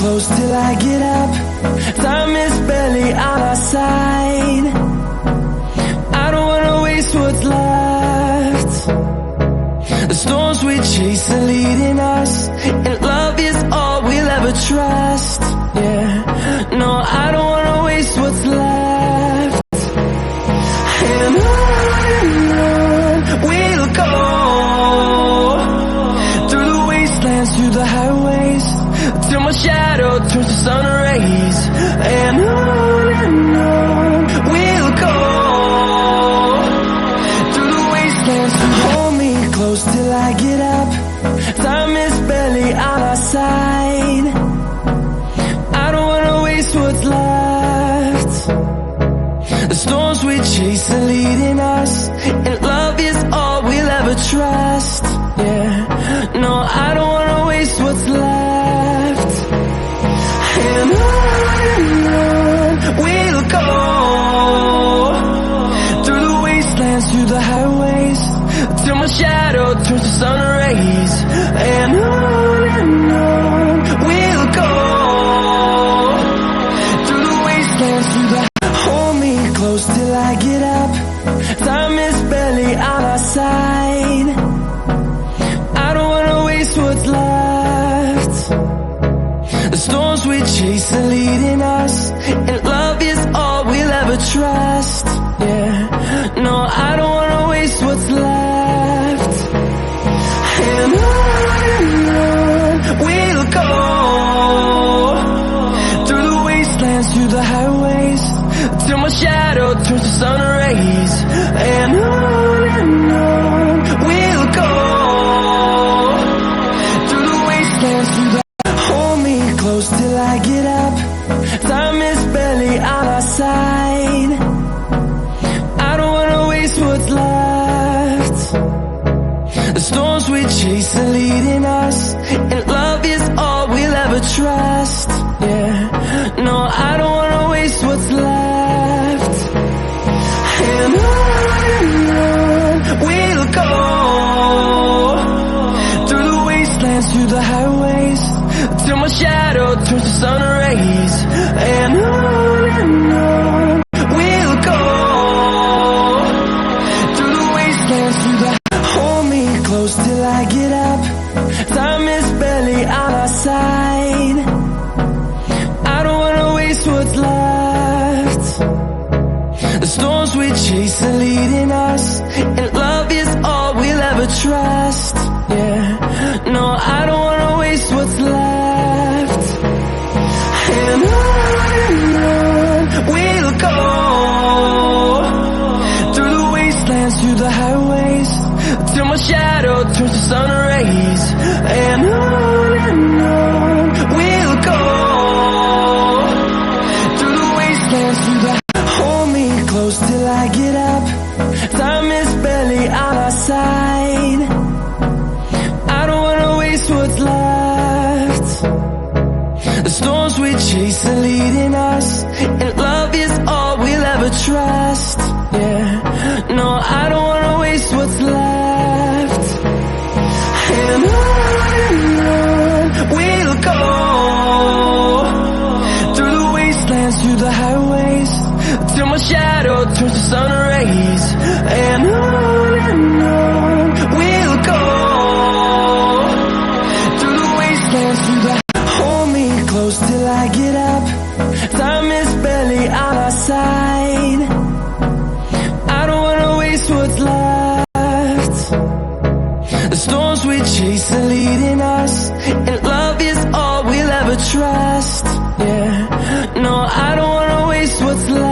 close till I get up. Time is barely on our side. I don't wanna waste what's left. The storms we chase are leading us, and love is all we'll ever trust. Yeah, no, I don't wanna waste what's left. And on we'll go, through the wastelands, through the highways, till my shadow turns to sun rays. And on we'll go, through the wastelands. Hold me close till I get up. Time is barely on our side. I don't wanna waste what's left. The storms we chase are leading us, and love is all we'll ever trust. Yeah, no, I don't wanna waste what's left. And on we'll go, through the wastelands, through the highways, till my shadow turns to sun rays. And on we'll go, through the wastelands, through the hold me close till I get up. Time is barely on our side. I don't wanna waste what's left. The storms we chase are leading us, and love is all we'll ever trust. Yeah, no, I don't wanna waste what's left. And on we'll go, through the wastelands, through the highways, till my shadow turns to sun rays. And on we'll go, through the wastelands, through the hold me close till I get up. Time is barely on our side. I don't wanna waste what's left. The storms we chase are leading us, and love is all we'll ever trust. Yeah, no, I don't wanna waste what's left. And on we'll go, through the wastelands, through the highways, till my shadow turns to sun rays. And on we'll go, through the wastelands, through the hold me close till I get up. Time is barely on our side. I don't wanna waste what's left. The storms we chase are leading us, and love is all we'll ever trust. Yeah, no, I don't wanna waste what's left. And on we'll go, through the wastelands, through the highways, till my shadow turns to sun rays. And on we'll go, through the wastelands, through the hold me close till I get up. Time is barely on our side. I don't wanna waste what's left. The storms we chase are leading us, and love is all we'll ever trust. Yeah, no, I don't wanna waste what's left. And on we'll go, through the wastelands, through the highways, till my shadow turns to sun rays. And on we'll go, through the wastelands, through the hold me close till I get up. Time is barely on our side. I don't wanna waste what's left. The storms we chase are leading us, and love is all we'll ever trust. Yeah, no, I don't wanna waste what's left.